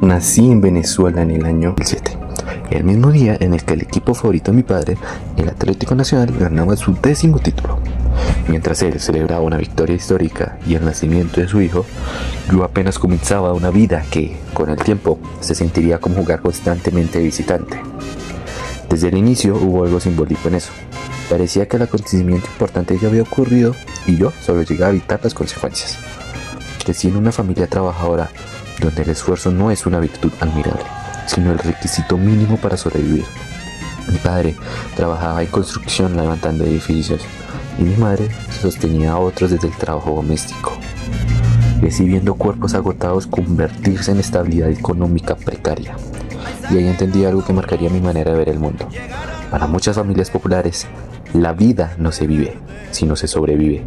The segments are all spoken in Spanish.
nací en Venezuela en el año 2007, el mismo día en el que el equipo favorito de mi padre, el Atlético Nacional, ganaba su 10º título. Mientras él celebraba una victoria histórica y el nacimiento de su hijo, yo apenas comenzaba una vida que, con el tiempo, se sentiría como jugar constantemente de visitante. Desde el inicio hubo algo simbólico en eso. Parecía que el acontecimiento importante ya había ocurrido y yo solo llegaba a evitar las consecuencias. Crecí en una familia trabajadora donde el esfuerzo no es una virtud admirable, sino el requisito mínimo para sobrevivir. Mi padre trabajaba en construcción levantando edificios y mi madre sostenía a otros desde el trabajo doméstico. Crecí viendo cuerpos agotados convertirse en estabilidad económica precaria. Y ahí entendí algo que marcaría mi manera de ver el mundo. Para muchas familias populares, la vida no se vive, sino se sobrevive.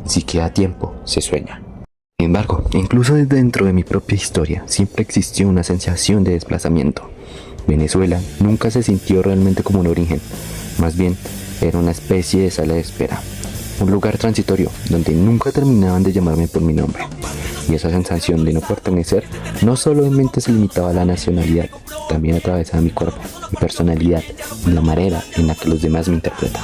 Y si queda tiempo, se sueña. Sin embargo, incluso desde dentro de mi propia historia, siempre existió una sensación de desplazamiento. Venezuela nunca se sintió realmente como un origen, más bien era una especie de sala de espera, un lugar transitorio donde nunca terminaban de llamarme por mi nombre. Y esa sensación de no pertenecer no solamente se limitaba a la nacionalidad, también atravesaba mi cuerpo, mi personalidad y la manera en la que los demás me interpretan.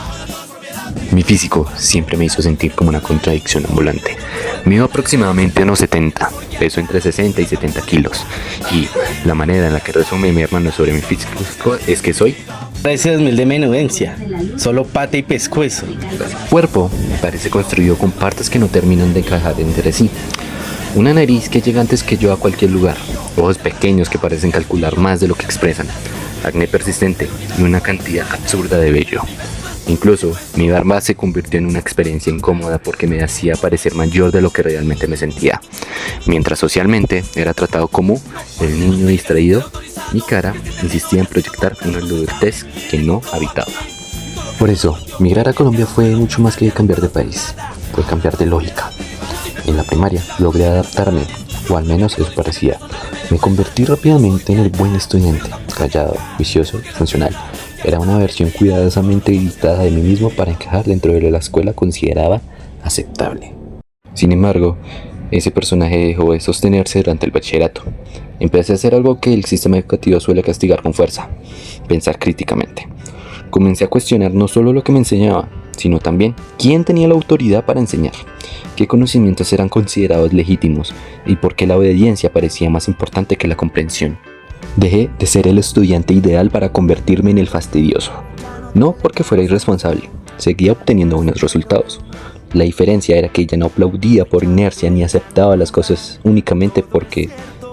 Mi físico siempre me hizo sentir como una contradicción ambulante. Mido aproximadamente unos 70, peso entre 60 y 70 kilos. Y la manera en la que resume mi hermano sobre mi físico es que soy... Parece 2000 de menudencia, solo pata y pescuezo. Mi cuerpo parece construido con partes que no terminan de encajar entre sí. Una nariz que llega antes que yo a cualquier lugar, ojos pequeños que parecen calcular más de lo que expresan, acné persistente y una cantidad absurda de vello. Incluso, mi barba se convirtió en una experiencia incómoda porque me hacía parecer mayor de lo que realmente me sentía. Mientras socialmente era tratado como el niño distraído, mi cara insistía en proyectar una adultez que no habitaba. Por eso, migrar a Colombia fue mucho más que cambiar de país, fue cambiar de lógica. En la primaria logré adaptarme, o al menos eso parecía. Me convertí rápidamente en el buen estudiante, callado, juicioso y funcional. Era una versión cuidadosamente editada de mí mismo para encajar dentro de lo que la escuela consideraba aceptable. Sin embargo, ese personaje dejó de sostenerse durante el bachillerato. Empecé a hacer algo que el sistema educativo suele castigar con fuerza: pensar críticamente. Comencé a cuestionar no solo lo que me enseñaba, sino también quién tenía la autoridad para enseñar, qué conocimientos eran considerados legítimos y por qué la obediencia parecía más importante que la comprensión. Dejé de ser el estudiante ideal para convertirme en el fastidioso. No porque fuera irresponsable, seguía obteniendo buenos resultados. La diferencia era que ya no aplaudía por inercia ni aceptaba las cosas únicamente porque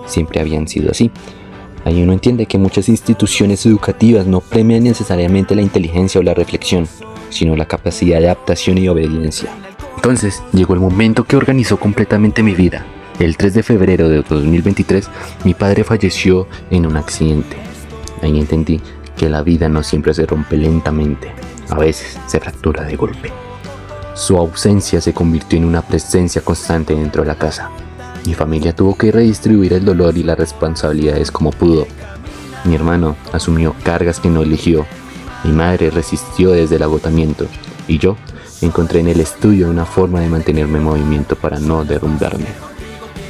siempre habían sido así. Ahí uno entiende que muchas instituciones educativas no premian necesariamente la inteligencia o la reflexión, sino la capacidad de adaptación y obediencia. Entonces llegó el momento que organizó completamente mi vida. El 3 de febrero de 2023, mi padre falleció en un accidente. Ahí entendí que la vida no siempre se rompe lentamente, a veces se fractura de golpe. Su ausencia se convirtió en una presencia constante dentro de la casa. Mi familia tuvo que redistribuir el dolor y las responsabilidades como pudo. Mi hermano asumió cargas que no eligió. Mi madre resistió desde el agotamiento. Y yo encontré en el estudio una forma de mantenerme en movimiento para no derrumbarme.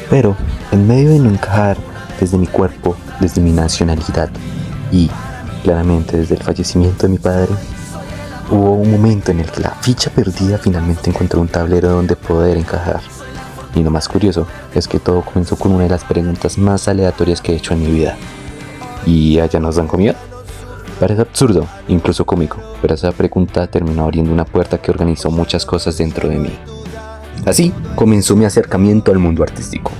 Pero, en medio de no encajar desde mi cuerpo, desde mi nacionalidad y, claramente, desde el fallecimiento de mi padre, hubo un momento en el que la ficha perdida finalmente encontró un tablero donde poder encajar. Y lo más curioso es que todo comenzó con una de las preguntas más aleatorias que he hecho en mi vida. ¿Y allá nos dan comida? Parece absurdo, incluso cómico, pero esa pregunta terminó abriendo una puerta que organizó muchas cosas dentro de mí. Así comenzó mi acercamiento al mundo artístico.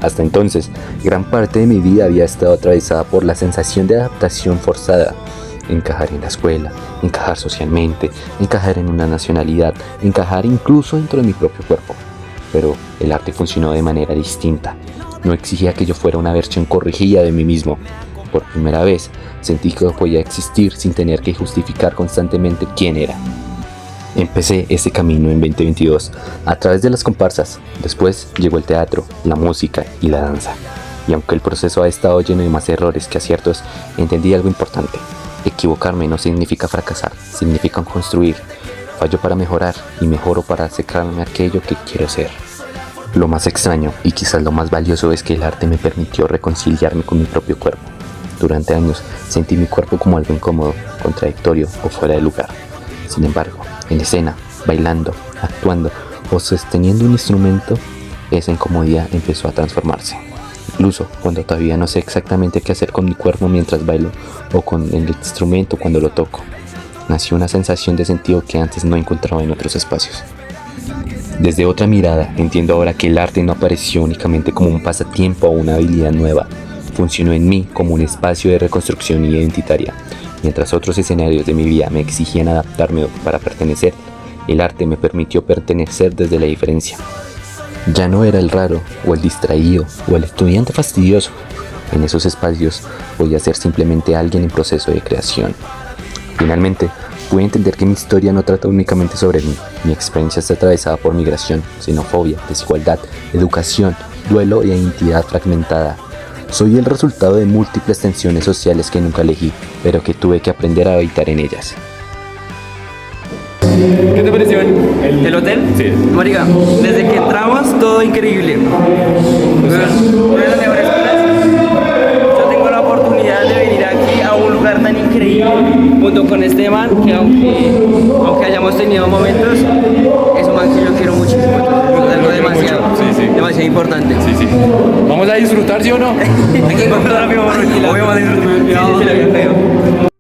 Hasta entonces, gran parte de mi vida había estado atravesada por la sensación de adaptación forzada. Encajar en la escuela, encajar socialmente, encajar en una nacionalidad, encajar incluso dentro de mi propio cuerpo. Pero el arte funcionó de manera distinta. No exigía que yo fuera una versión corregida de mí mismo. Por primera vez, sentí que podía existir sin tener que justificar constantemente quién era. Empecé ese camino en 2022 a través de las comparsas. Después llegó el teatro, la música y la danza. Y aunque el proceso ha estado lleno de más errores que aciertos, entendí algo importante. Equivocarme no significa fracasar, significa construir. Fallo para mejorar y mejoro para acercarme a aquello que quiero ser. Lo más extraño y quizás lo más valioso es que el arte me permitió reconciliarme con mi propio cuerpo. Durante años sentí mi cuerpo como algo incómodo, contradictorio o fuera de lugar. Sin embargo, en escena, bailando, actuando o sosteniendo un instrumento, esa incomodidad empezó a transformarse. Incluso cuando todavía no sé exactamente qué hacer con mi cuerpo mientras bailo o con el instrumento cuando lo toco, nació una sensación de sentido que antes no encontraba en otros espacios. Desde otra mirada, entiendo ahora que el arte no apareció únicamente como un pasatiempo o una habilidad nueva. Funcionó en mí como un espacio de reconstrucción identitaria. Mientras otros escenarios de mi vida me exigían adaptarme para pertenecer, el arte me permitió pertenecer desde la diferencia. Ya no era el raro, o el distraído, o el estudiante fastidioso. En esos espacios podía ser simplemente alguien en proceso de creación. Finalmente, pude entender que mi historia no trata únicamente sobre mí. Mi experiencia está atravesada por migración, xenofobia, desigualdad, educación, duelo e identidad fragmentada. Soy el resultado de múltiples tensiones sociales que nunca elegí, pero que tuve que aprender a habitar en ellas. ¿Qué te pareció ¿El hotel? Sí. Marica, desde que entramos, todo increíble. Una de las mejores cosas. Yo tengo la oportunidad de venir aquí a un lugar tan increíble, junto con este man, que aunque hayamos tenido momentos, es un man que yo quiero muchísimo. Entonces, es algo demasiado, Sí. demasiado importante. Sí. ¿Vamos a disfrutar, sí o no? Aquí vamos a disfrutar. Sí, sí, la veo feo.